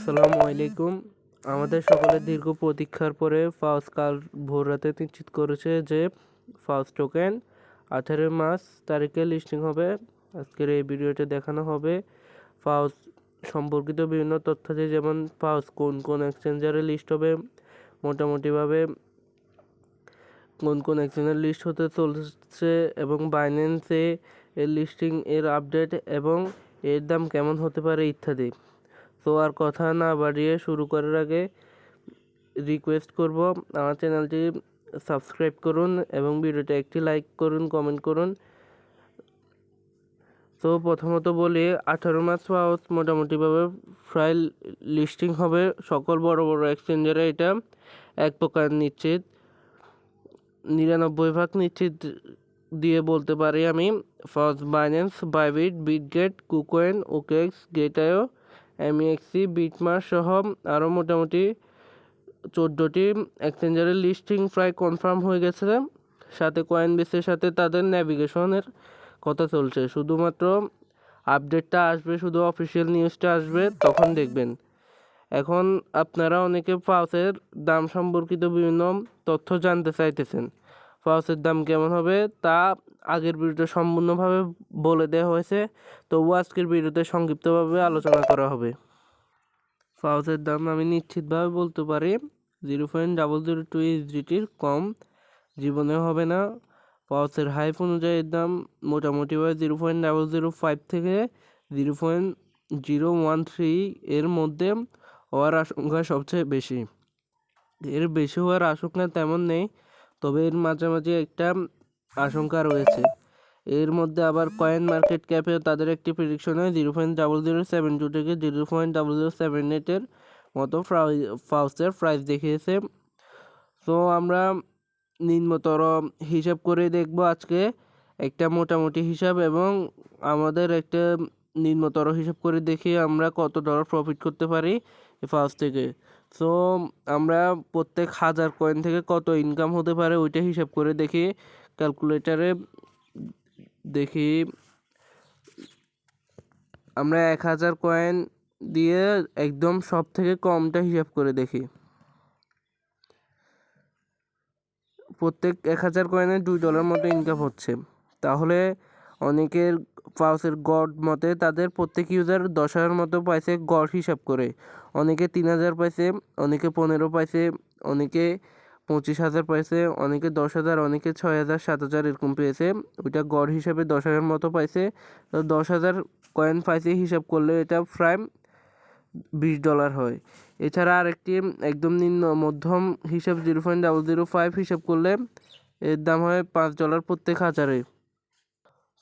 আসসালামু আলাইকুম। আমাদের সকলের দীর্ঘ প্রতীক্ষার পরে ফাউজ কাল ভোররাতে নিশ্চিত করেছে যে ফাউজ টোকেন 18 মার্চ তারিখে লিস্টিং হবে। আজকের এই ভিডিওতে দেখানো হবে ফাউজ সম্পর্কিত বিভিন্ন তথ্যাদি, যেমন ফাউজ কোন কোন এক্সচেঞ্জারে লিস্ট হবে, মোটামুটিভাবে কোন কোন এক্সচেঞ্জার লিস্ট হতে চলছে এবং বাইন্যান্সে এর লিস্টিং এর আপডেট এবং এর দাম কেমন হতে পারে ইত্যাদি। তো আর কথা না বাড়িয়ে শুরু করার আগে রিকোয়েস্ট করব, আমার চ্যানেলটি সাবস্ক্রাইব করুন এবং ভিডিওটা একটি লাইক করুন, কমেন্ট করুন। তো প্রথমত বলি, 18 মার্চ ফাউজ মোটামুটিভাবে প্রায় লিস্টিং হবে সকল বড় বড় এক্সচেঞ্জারে। এটা এক প্রকার নিশ্চিত, 99% নিশ্চিত দিয়ে বলতে পারি আমি। ফাউজ Binance, Bybit, Bitget, KuCoin, OKX, gate io, MEXC, BitMart সহ আরও মোটামুটি 14টি এক্সচেঞ্জারের লিস্টিং প্রায় কনফার্ম হয়ে গেছে। সাথে কয়েনবেসের সাথে তাদের ন্যাভিগেশনের কথা চলছে। শুধুমাত্র আপডেটটা আসবে, শুধু অফিসিয়াল নিউজটা আসবে, তখন দেখবেন। এখন আপনারা অনেকে ফাউজের দাম সম্পর্কিত বিভিন্ন তথ্য জানতে চাইতেছেন। ফাউজের দাম কেমন হবে তা আগের ভিডিওতে সম্পূর্ণভাবে বলে দেওয়া হয়েছে, তবুও আজকের ভিডিওতে সংক্ষিপ্তভাবে আলোচনা করা হবে। ফাউজের দাম আমি নিশ্চিতভাবে বলতে পারি 0.002 ইউএসডিটির কম জীবনে হবে না। ফাউজের হাইপ অনুযায়ী এর দাম মোটামুটিভাবে 0.005 থেকে 0.013 এর মধ্যে হওয়ার আশঙ্কা সবচেয়ে বেশি। এর বেশি হওয়ার আশঙ্কা তেমন নেই, তবে এর মাঝামাঝি একটা আশঙ্কা রয়েছে। এর মধ্যে আবার কয়েন মার্কেট ক্যাপেও তাদের একটি প্রেডিকশন হয় 0.0072 থেকে 0.0078 এর মতো ফাউজের প্রাইস দেখিয়েছে। তো আমরা নিম্নতর হিসাব করে দেখব আজকে একটা মোটামুটি হিসাব, এবং আমাদের একটা নিম্নতর হিসাব করে দেখি আমরা কত ডলার প্রফিট করতে পারি ফাউজ থেকে। সো আমরা প্রত্যেক 1000 কয়েন থেকে কত ইনকাম হতে পারে ওইটা হিসাব করে দেখি ক্যালকুলেটারে। দেখি আমরা 1000 কয়েন দিয়ে একদম সব থেকে কমটা হিসাব করে দেখি। প্রত্যেক 1000 কয়েনে $2 মতো ইনকাম হচ্ছে। তাহলে অনেকের ফাউজের গড় মতে তাদের প্রত্যেক ইউজার 10,000 মতো পাইছে গড় হিসাব করে। অনেকে 3,000 পাইছে, অনেকে 15 পাইছে, অনেকে 25,000 পাইছে, অনেকে 10,000, অনেকে 6,000, 7,000 এরকম পেয়েছে। ওইটা গড় হিসাবে 10,000 মতো পাইছে। তো 10,000 কয়েন পাইছে হিসাব করলে এটা প্রায় $20 হয়। এছাড়া আরেকটি একদম নিম্ন মধ্যম হিসাব 0.005 হিসাব করলে এর দাম হয় $5 প্রত্যেক 1000-এ।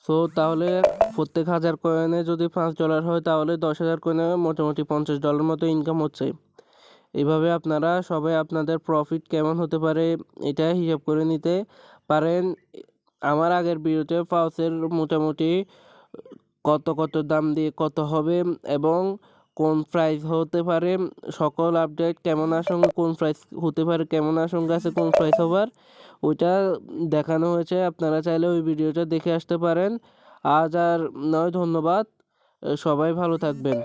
সো তাহলে প্রত্যেক 1000 কয়েনে যদি $5 হয়, তাহলে 10,000 কয়েনে মোটামুটি $50 মতো ইনকাম হচ্ছে। এইভাবে আপনারা সবাই আপনাদের প্রফিট কেমন হতে পারে এটা হিসাব করে নিতে পারেন। আমার আগের ভিডিওতে ফাউজের মোটামুটি কত কত দাম দিয়ে কত হবে এবং কোন প্রাইস হতে পারে, সকল আপডেট কেমন আশঙ্কা, কোন প্রাইস হতে পারে, কেমন আশঙ্কা আছে, কোন প্রাইস হবার ওইটা দেখানো হয়েছে। আপনারা চাইলে ওই ভিডিওটা দেখে আসতে পারেন। আজ আর নয়, ধন্যবাদ। সবাই ভালো থাকবেন।